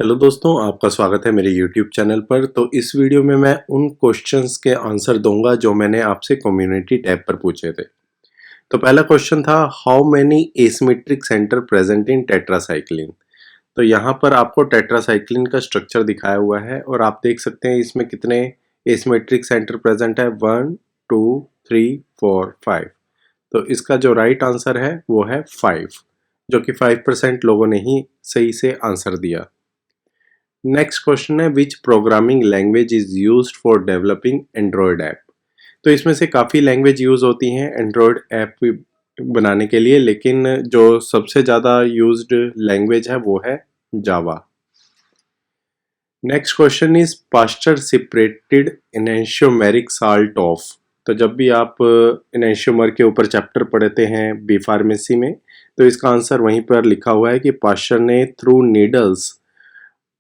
Hello दोस्तों, आपका स्वागत है मेरे YouTube चैनल पर। तो इस वीडियो में मैं उन क्वेश्चंस के आंसर दूंगा जो मैंने आपसे कम्युनिटी टैब पर पूछे थे। तो पहला क्वेश्चन था, how many asymmetric centre present in tetracycline. तो यहाँ पर आपको टेट्रासाइक्लिन का स्ट्रक्चर दिखाया हुआ है और आप देख सकते हैं इसमें कितने एसिमेट्रिक सेंटर प्रेजेंट है, 1 2 3 4 5। तो इसका जो राइट आंसर है वो है 5, जो कि 5% लोगों ने ही सही से आंसर दिया। नेक्स्ट क्वेश्चन है, विच programming language is used for developing Android app. तो इसमें से काफ़ी लैंग्वेज यूज़ होती हैं एंड्रॉयड ऐप बनाने के लिए, लेकिन जो सबसे ज़्यादा यूज्ड लैंग्वेज है वो है Java. Next question is Pasteur separated enantiomeric salt of. तो जब भी आप एनेंशियोमर के ऊपर चैप्टर पढ़ते हैं बी फार्मेसी में, तो इसका आंसर वहीं पर लिखा हुआ है कि पास्चर ने थ्रू नीडल्स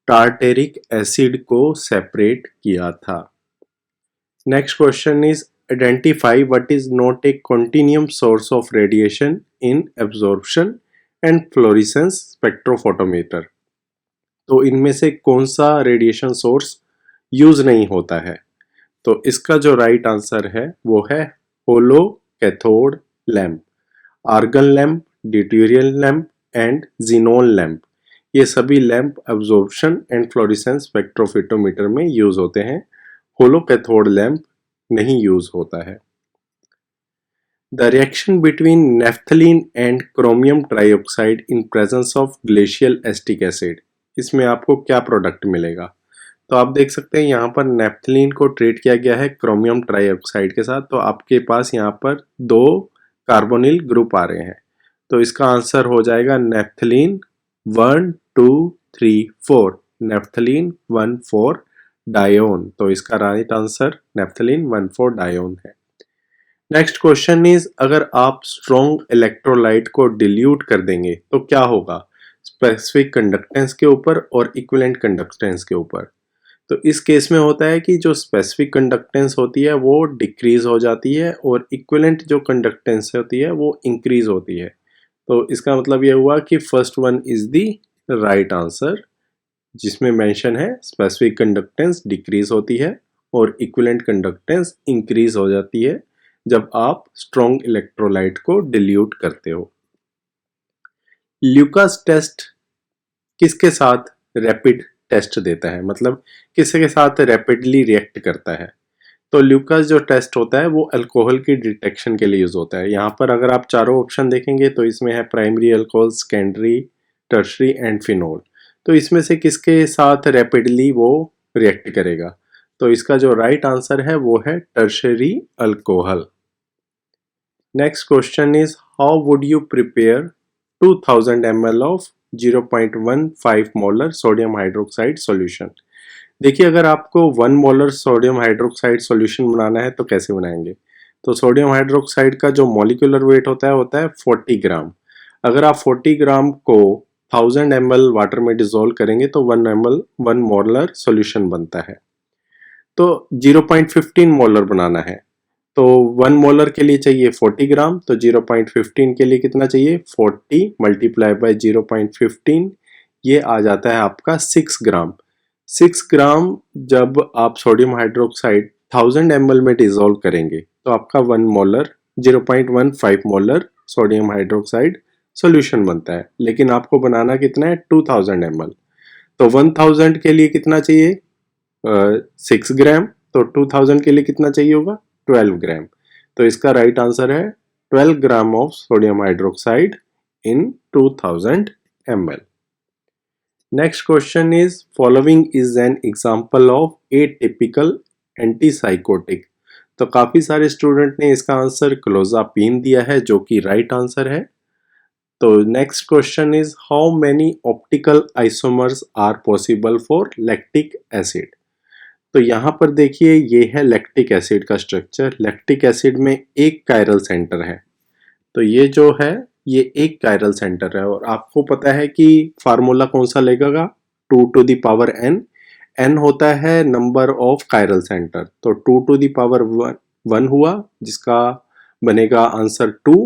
टार्टेरिक एसिड को सेपरेट किया था। Next question is identify what is not a continuum source of radiation in absorption and fluorescence spectrophotometer. तो इनमें से कौन सा रेडिएशन सोर्स यूज नहीं होता है। तो इसका जो राइट आंसर है वो है hollow cathode lamp, argon lamp, deuterium lamp and xenon lamp. ये सभी lamp absorption and fluorescence spectrophotometer में यूज होते हैं। होलो कैथोड लैंप नहीं यूज होता है। The reaction between naphthalene and chromium trioxide in presence of glacial acetic acid, इसमें आपको क्या प्रोडक्ट मिलेगा। तो आप देख सकते हैं यहाँ पर नेफ्थलीन को ट्रीट किया गया है क्रोमियम ट्राइऑक्साइड के साथ, तो आपके पास यहाँ पर 2 कार्बोनिल ग्रुप आ रहे हैं। तो इसका आंसर हो जाएगा नेफ्थलीन 1 2 3 4, नेफ्थलीन 1 4 डायोन। तो इसका राइट आंसर नेफ्थलीन 1 4 डायोन है। नेक्स्ट क्वेश्चन इज, अगर आप स्ट्रॉन्ग इलेक्ट्रोलाइट को डिल्यूट कर देंगे तो क्या होगा, स्पेसिफिक कंडक्टेंस के ऊपर और इक्विवेलेंट कंडक्टेंस के ऊपर। तो इस केस में होता है कि जो स्पेसिफिक कंडक्टेंस होती है वो डिक्रीज हो जाती है और इक्विवेलेंट जो कंडक्टेंस होती है वो इंक्रीज होती है। तो इसका मतलब ये हुआ कि first one is the right answer, जिसमें मेंशन है स्पेसिफिक कंडक्टेंस डिक्रीज होती है और इक्विवेलेंट कंडक्टेंस इंक्रीज हो जाती है जब आप स्ट्रॉन्ग इलेक्ट्रोलाइट को डिल्यूट करते हो। ल्यूकास टेस्ट किसके साथ रैपिड टेस्ट देता है, मतलब किसके साथ रैपिडली रिएक्ट करता है। तो ल्यूकास जो टेस्ट होता है वो अल्कोहल की डिटेक्शन के लिए यूज होता है। यहाँ पर अगर आप चारों ऑप्शन देखेंगे तो इसमें है primary alcohol, secondary, tertiary and phenol. तो इसमें से किसके साथ रैपिडली वो रिएक्ट करेगा। तो इसका जो राइट आंसर है वो है tertiary alcohol. Next question is, how would you prepare 2000 ml of 0.15 molar sodium hydroxide solution. देखिए, अगर आपको 1 मोलर सोडियम हाइड्रोक्साइड सॉल्यूशन बनाना है तो कैसे बनाएंगे। तो सोडियम हाइड्रोक्साइड का जो मॉलिक्यूलर वेट होता है 40 ग्राम। अगर आप 40 ग्राम को 1000 ml वाटर में डिसॉल्व करेंगे तो 1 मोलर सॉल्यूशन बनता है। तो 0.15 मोलर बनाना है तो 1 मोलर के लिए चाहिए 40 ग्राम, तो 0.15 के लिए कितना चाहिए, 40 मल्टीप्लाई बाय 0.15, ये आ जाता है आपका 6 ग्राम। 6 ग्राम जब आप सोडियम हाइड्रोक्साइड 1000 ml में डिसॉल्व करेंगे तो आपका 1 molar 0.15 molar sodium hydroxide solution बनता है। लेकिन आपको बनाना कितना है, 2000 ml। तो 1000 के लिए कितना चाहिए, 6 ग्राम। तो 2000 के लिए कितना चाहिए होगा, 12 ग्राम। तो इसका राइट आंसर है 12 gram of sodium hydroxide in 2000 ml। Next question is, following is an example of atypical antipsychotic. तो काफी सारे स्टूडेंट ने इसका आंसर क्लोजापिन दिया है, जो कि राइट आंसर है। तो next question is, how many optical isomers are possible for lactic acid. तो यहाँ पर देखिए, ये है लैक्टिक एसिड का स्ट्रक्चर। लैक्टिक एसिड में एक कायरल सेंटर है, तो ये जो है ये एक कायरल सेंटर है। और आपको पता है कि फार्मूला कौन सा लगेगा, 2 to the power n। n होता है नंबर ऑफ कायरल सेंटर, तो 2 to the power 1 हुआ, जिसका बनेगा आंसर 2।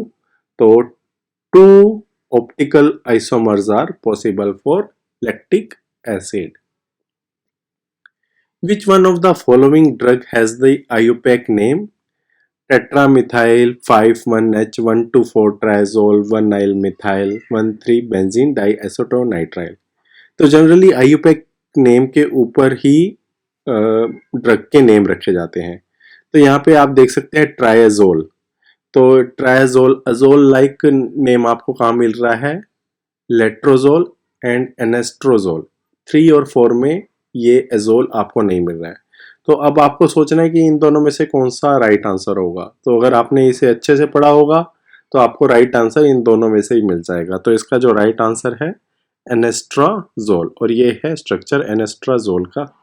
तो 2 optical isomers are possible for lactic acid. Which one of the following drug has the IUPAC name? Tetramethyl 5,1H1,2,4-triazole 1,nyl-methyl 1,3-benzene diacetonitrile. तो generally IUPAC name के ऊपर ही drug के name रखे जाते हैं. तो यहाँ पे आप देख सकते हैं ट्रायाजोल. तो ट्रायाजोल अजोल लाइक नेम आपको कहाँ मिल रहा है? Letrozole and एनेस्ट्रोजोल. 3 और 4 में ये एजोल आपको नहीं मिल रहा है. तो अब आपको सोचना है कि इन दोनों में से कौन सा राइट आंसर होगा. तो अगर आपने इसे अच्छे से पढ़ा होगा तो आपको राइट आंसर इन दोनों में से ही मिल जाएगा. तो इसका जो राइट आंसर है एनेस्ट्राजोल, और ये है स्ट्रक्चर एनेस्ट्राजोल का.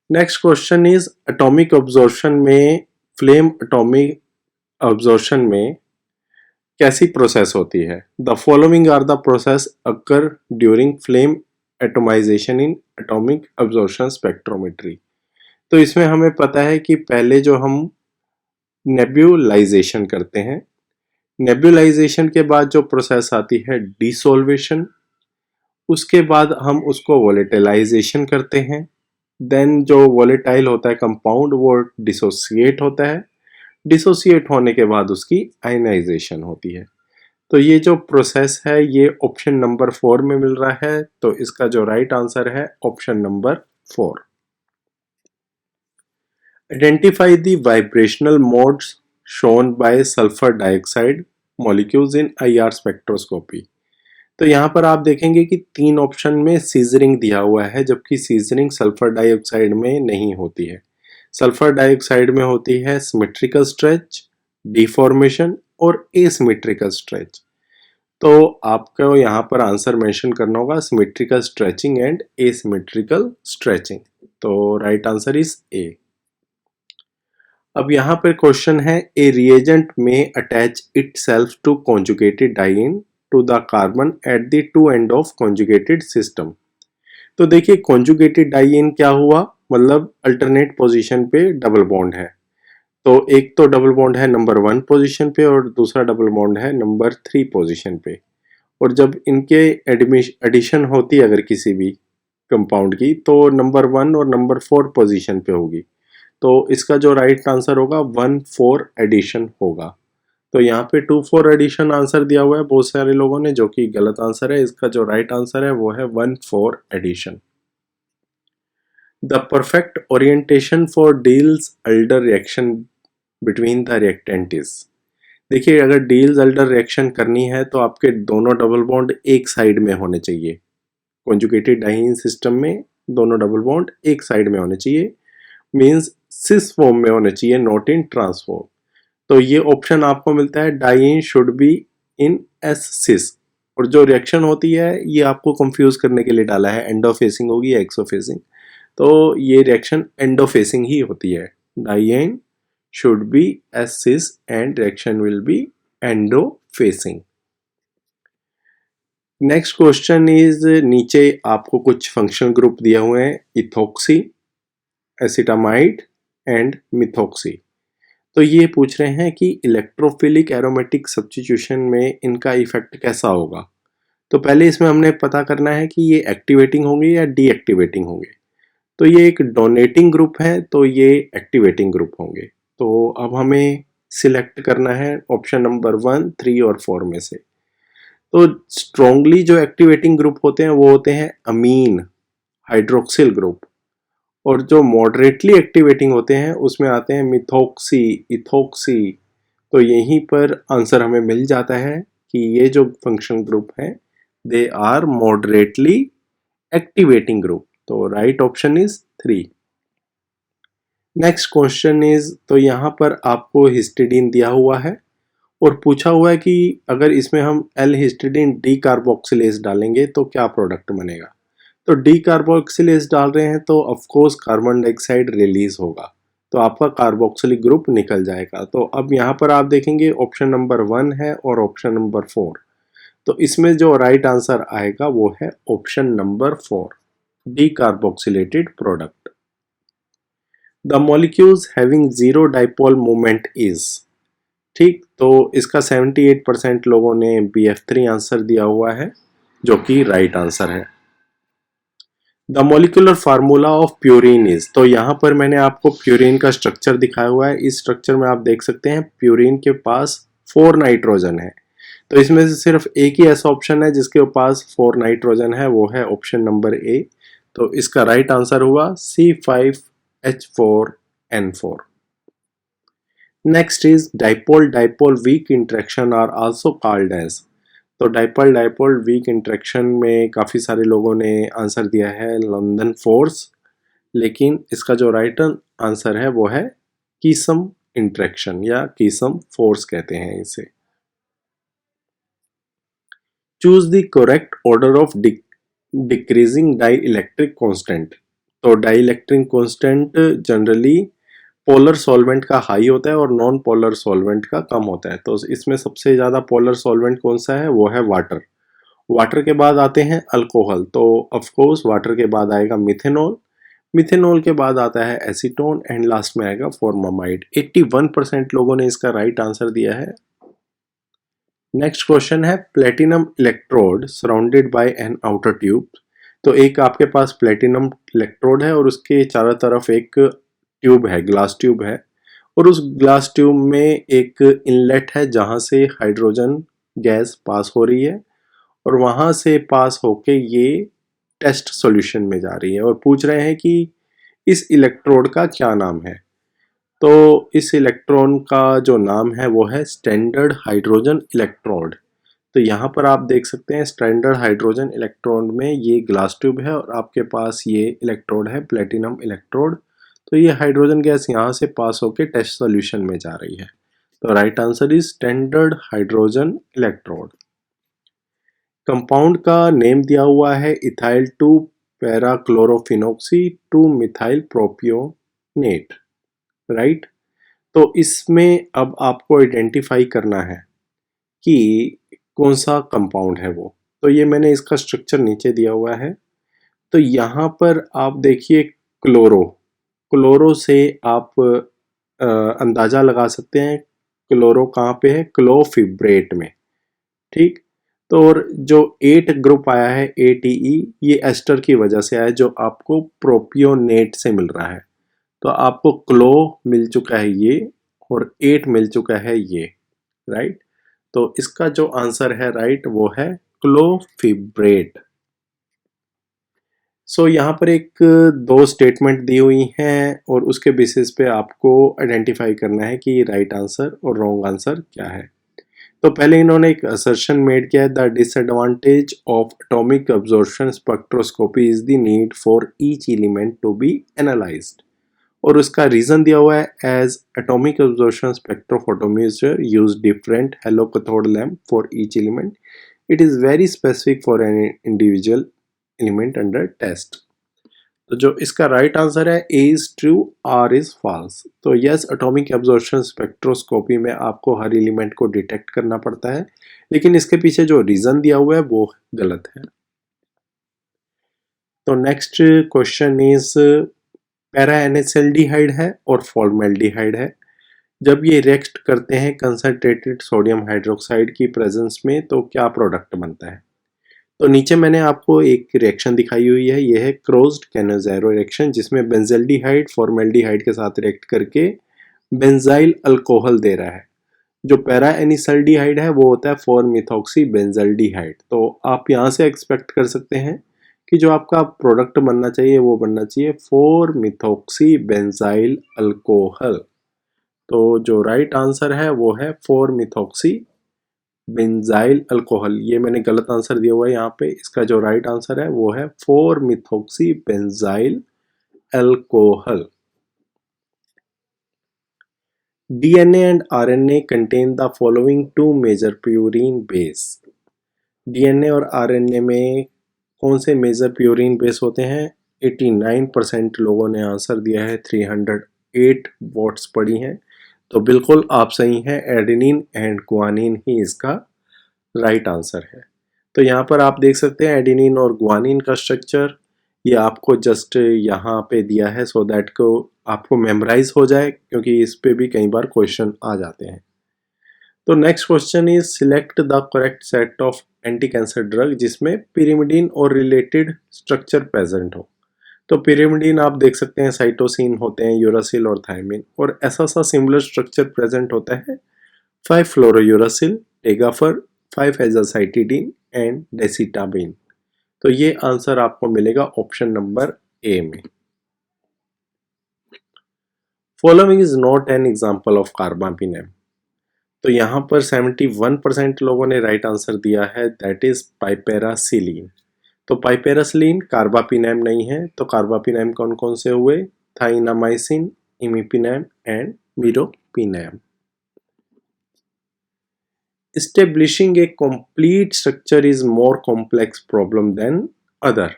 Next question is atomic absorption में, फ्लेम एटॉमिक अब्जॉर्प्शन में कैसी प्रोसेस होती है? The following are the process occur during flame atomization in atomic absorption spectrometry. तो इसमें हमें पता है कि पहले जो हम नेब्यूलाइजेशन करते हैं, नेब्यूलाइजेशन के बाद जो प्रोसेस आती है डिसोल्वेशन, उसके बाद हम उसको वोलेटिलाइजेशन करते हैं. देन जो वोलेटाइल होता है कंपाउंड वो डिसोसिएट होता है. डिसोसिएट होने के बाद उसकी आयनाइजेशन होती है. तो ये जो प्रोसेस है ये ऑप्शन नंबर 4 में मिल रहा है. तो इसका जो राइट आंसर है option number 4. Identify the vibrational modes shown by sulphur dioxide molecules in IR spectroscopy. तो यहाँ पर आप देखेंगे कि 3 ऑप्शन में सीजरिंग दिया हुआ है, जबकि सीजरिंग सल्फर डाइऑक्साइड में नहीं होती है. सल्फर डाइऑक्साइड में होती है सिमेट्रिकल स्ट्रेच, डिफॉर्मेशन और एसिमेट्रिकल स्ट्रेच. तो आपको यहाँ पर आंसर मेंशन करना होगा symmetrical stretching and asymmetrical stretching. तो राइट आंसर इज ए. अब यहाँ पर क्वेश्चन है a reagent may attach itself to conjugated diene to the carbon at the two end of conjugated system. तो देखिए कॉन्जुगेटेड डाइईन क्या हुआ, मतलब अल्टरनेट पोजीशन पे डबल बॉन्ड है. तो एक तो डबल बॉन्ड है नंबर 1 पोजीशन पे और दूसरा डबल बॉन्ड है नंबर 3 पोजीशन पे. और जब इनके एडिशन होती है अगर किसी भी कंपाउंड की, तो नंबर 1 और नंबर 4 पोजीशन पे होगी. तो इसका जो राइट आंसर होगा 1-4 एडिशन होगा. तो यहाँ पे 2-4 एडिशन आंसर दिया हुआ है बहुत सारे लोगों ने, जो कि गलत आंसर है. इसका जो राइट आंसर है वो है 1-4 addition. The perfect orientation for Diels Alder reaction between the reactant is. देखिए अगर डील्स-अल्डर रिएक्शन करनी है तो आपके दोनों डबल बॉन्ड एक साइड में होने चाहिए. कॉन्जुगेटेड डाइईन सिस्टम में दोनों डबल बॉन्ड एक साइड में होने चाहिए, मींस सिस फॉर्म में होने चाहिए, नॉट इन ट्रांस फॉर्म. तो ये ऑप्शन आपको मिलता है diene should be in s cis. और जो रिएक्शन होती है ये आपको कंफ्यूज करने के लिए डाला है, एंडोफेसिंग होगी या एक्सोफेसिंग. तो ये रिएक्शन एंडोफेसिंग ही होती है. Diene should be as cis and reaction will be endofacing. Next question is, नीचे आपको कुछ फंक्शनल ग्रुप दिए हुए हैं, इथोक्सी, एसिटामाइड एंड मिथोक्सी. तो ये पूछ रहे हैं कि इलेक्ट्रोफिलिक एरोमेटिक सब्स्टिट्यूशन में इनका इफेक्ट कैसा होगा. तो पहले इसमें हमने पता करना है कि ये एक्टिवेटिंग होंगे या डीएक्टिवेटिंग होंगे. तो ये एक डोनेटिंग ग्रुप है तो ये एक्टिवेटिंग ग्रुप होंगे. तो अब हमें सिलेक्ट करना है ऑप्शन नंबर 1, 3 और 4 में से. तो स्ट्रॉन्गली जो एक्टिवेटिंग ग्रुप होते हैं वो होते हैं अमीन, हाइड्रोक्सिल ग्रुप. और जो मॉडरेटली एक्टिवेटिंग होते हैं उसमें आते हैं मिथोक्सी, इथोक्सी. तो यहीं पर आंसर हमें मिल जाता है कि ये जो फंक्शन ग्रुप है they are moderately activating group. तो right option is 3. Next question is, तो यहाँ पर आपको हिस्टिडीन दिया हुआ है और पूछा हुआ है कि अगर इसमें हम एल हिस्टिडीन डी कार्बोक्सिलेज डालेंगे तो क्या प्रोडक्ट बनेगा. तो डी कार्बोक्सिलेज डाल रहे हैं तो ऑफकोर्स कार्बन डाइऑक्साइड रिलीज होगा, तो आपका कार्बोक्सिलिक ग्रुप निकल जाएगा. तो अब यहाँ पर आप देखेंगे ऑप्शन नंबर 1 है और ऑप्शन नंबर 4. तो इसमें जो राइट आंसर आएगा वो है option number 4, D carboxylated product. The molecules having zero dipole moment is. ठीक, तो इसका 78% लोगों ने BF3 आंसर दिया हुआ है, जो कि राइट आंसर है. The molecular formula of purine is, तो यहाँ पर मैंने आपको प्यूरिन का स्ट्रक्चर दिखाया हुआ है। इस स्ट्रक्चर में आप देख सकते हैं प्यूरिन के पास 4 नाइट्रोजन है, तो इसमें से सिर्फ एक ही ऐसा ऑप्शन है जिसके पास 4 नाइट्रोजन है, वो है ऑप्शन नंबर ए। तो इसका राइट आंसर हुआ C5H4N4। Next is dipole dipole weak interaction are also called as, तो डाइपोल डाइपोल वीक इंटरेक्शन में काफ़ी सारे लोगों ने आंसर दिया है लंदन फोर्स, लेकिन इसका जो राइट आंसर है वो है कीसम इंटरेक्शन या कीसम फोर्स कहते हैं इसे। Choose the correct order of decreasing dielectric constant, तो dielectric constant generally polar solvent का हाई होता है और नॉन पोलर सॉल्वेंट का कम होता है। तो इसमें सबसे ज़्यादा पोलर सॉल्वेंट कौन सा है, वो है वाटर। वाटर के बाद आते हैं अल्कोहल, तो ऑफ कोर्स वाटर के बाद आएगा मिथेनॉल, मिथेनॉल के बाद आता है एसीटोन एंड लास्ट में आएगा फॉर्मामाइड। 81% लोगों ने इसका राइट आंसर दिया है। नेक्स्ट क्वेश्चन है platinum electrode surrounded by an outer tube, तो एक आपके पास प्लेटिनम इलेक्ट्रोड है और उसके चारों तरफ एक ट्यूब है, ग्लास ट्यूब है, और उस ग्लास ट्यूब में एक इनलेट है जहां से हाइड्रोजन गैस पास हो रही है और वहां से पास होके ये टेस्ट सॉल्यूशन में जा रही है और पूछ रहे हैं कि इस इलेक्ट्रोड का क्या नाम है। तो इस इलेक्ट्रॉन का जो नाम है वो है स्टैंडर्ड हाइड्रोजन इलेक्ट्रोड। तो यहाँ पर आप देख सकते हैं स्टैंडर्ड हाइड्रोजन इलेक्ट्रोड में ये ग्लास ट्यूब है और आपके पास ये इलेक्ट्रोड है प्लेटिनम इलेक्ट्रोड। तो ये हाइड्रोजन गैस यहाँ से पास होकर टेस्ट सॉल्यूशन में जा रही है। तो right answer is standard hydrogen electrode. Compound का नेम दिया हुआ है इथाइल 2 पैराक्लोरोफिनॉक्सी 2 मिथाइल प्रोपियोनेट, राइट। तो इसमें अब आपको आइडेंटिफाई करना है कि कौन सा कंपाउंड है वो। तो ये मैंने इसका स्ट्रक्चर नीचे दिया हुआ है। तो यहाँ पर आप देखिए क्लोरो, क्लोरो से आप अंदाज़ा लगा सकते हैं क्लोरो कहाँ पे है, क्लोफिब्रेट में, ठीक। तो और जो 8 ग्रुप आया है ATE, ये एस्टर की वजह से आया है जो आपको प्रोपियोनेट से मिल रहा है। तो आपको क्लो मिल चुका है ये और 8 मिल चुका है ये, राइट। तो इसका जो आंसर है राइट वो है क्लोफिब्रेट। सो यहाँ पर एक 2 स्टेटमेंट दी हुई हैं और उसके बेसिस पे आपको आइडेंटिफाई करना है कि राइट आंसर और रॉन्ग आंसर क्या है। तो पहले इन्होंने एक असर्शन मेड किया है, the disadvantage of atomic absorption spectroscopy is the need for each element to be analysed, और उसका रीजन दिया हुआ है as atomic absorption spectrophotometer use different hollow cathode lamp for each element, it is very specific for an individual element under test. तो जो इसका right answer है A is true, R is false. तो yes, atomic absorption spectroscopy में आपको हर element को detect करना पड़ता है, लेकिन इसके पीछे जो रीजन दिया हुआ है वो गलत है। तो नेक्स्ट क्वेश्चन इज पैरा एनएसएल्डिहाइड है और फॉर्मेल्डिहाइड है। जब ये रिएक्ट करते हैं कंसंट्रेटेड सोडियम हाइड्रोक्साइड की प्रेजेंस में तो क्या प्रोडक्ट बनता है। तो नीचे मैंने आपको एक रिएक्शन दिखाई हुई है, ये है क्लोज्ड कैनोज़ेरो रिएक्शन, जिसमें बेंजल्डिहाइड फॉर्मेल्डिहाइड के साथ रिएक्ट करके बेंजाइल अल्कोहल दे रहा है। जो पैरा एनिसल्डिहाइड है वो होता है 4 मिथॉक्सी बेंजल्डिहाइड। तो आप यहाँ से एक्सपेक्ट कर सकते हैं कि जो आपका प्रोडक्ट बनना चाहिए वो बनना चाहिए 4 मिथॉक्सी बेंजाइल अल्कोहल। तो जो राइट आंसर है वो है 4 मिथॉक्सी बेंजाइल अल्कोहल। ये मैंने गलत आंसर दिया हुआ है यहाँ पे, इसका जो राइट आंसर है वो है 4 methoxy benzyl alcohol. DNA and RNA contain the following 2 major purine base। DNA और RNA में कौन से मेजर प्यूरिन बेस होते हैं। 89% लोगों ने आंसर दिया है, 308 वोट्स पड़ी हैं। तो बिल्कुल आप सही हैं, एडेनिन एंड गुआनिन ही इसका राइट आंसर है। तो यहाँ पर आप देख सकते हैं एडेनिन और गुआनिन का स्ट्रक्चर, ये आपको जस्ट यहाँ पे दिया है सो दैट को आपको मेमोराइज हो जाए, क्योंकि इस पे भी कई बार क्वेश्चन आ जाते हैं। तो next question is select the correct set of anti cancer drug जिसमें पिरिमिडिन और रिलेटेड स्ट्रक्चर प्रेजेंट हो। तो पिरिमिडीन आप देख सकते हैं साइटोसिन होते हैं, यूरासिल और थायमिन, और ऐसा सा सिमिलर स्ट्रक्चर प्रेजेंट होता है 5 फ्लोरोयूरासिल, टेगाफर, 5 एजासाइटिडीन एंड डेसिटाबिन। तो ये आंसर आपको मिलेगा ऑप्शन नंबर ए में। Following is not an example of carbapenem. तो यहाँ पर 71% लोगों ने राइट आंसर दिया है, दैट इज पाइपेरासिलीन। तो पाइपेरासिलीन कार्बापिनेम नहीं है, तो कार्बापिनेम कौन कौन से हुए? थाइनामाइसिन, इमिपिनेम and meropenem. Establishing a complete structure is more complex problem than other।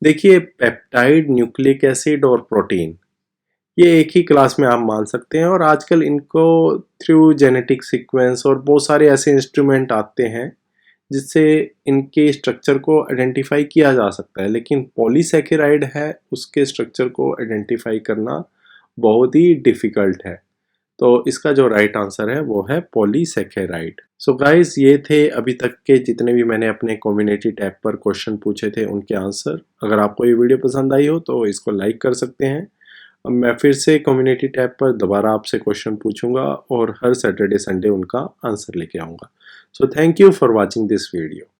देखिए पेप्टाइड, न्यूक्लिक एसिड और प्रोटीन ये एक ही क्लास में आप मान सकते हैं, और आजकल इनको थ्रू जेनेटिक सीक्वेंस और बहुत सारे ऐसे इंस्ट्रूमेंट आते हैं जिससे इनके स्ट्रक्चर को आइडेंटिफाई किया जा सकता है, लेकिन पॉलीसैकेराइड है उसके स्ट्रक्चर को आइडेंटिफाई करना बहुत ही डिफ़िकल्ट है। तो इसका जो राइट आंसर है वो है पॉलीसैकेराइड। सो गाइस, ये थे अभी तक के जितने भी मैंने अपने कम्युनिटी टैब पर क्वेश्चन पूछे थे उनके आंसर। अगर आपको ये वीडियो पसंद आई हो तो इसको लाइक कर सकते हैं। अब मैं फिर से कम्युनिटी टैब पर दोबारा आपसे क्वेश्चन पूछूंगा और हर सैटरडे संडे उनका आंसर लेके आऊँगा। So thank you for watching this video.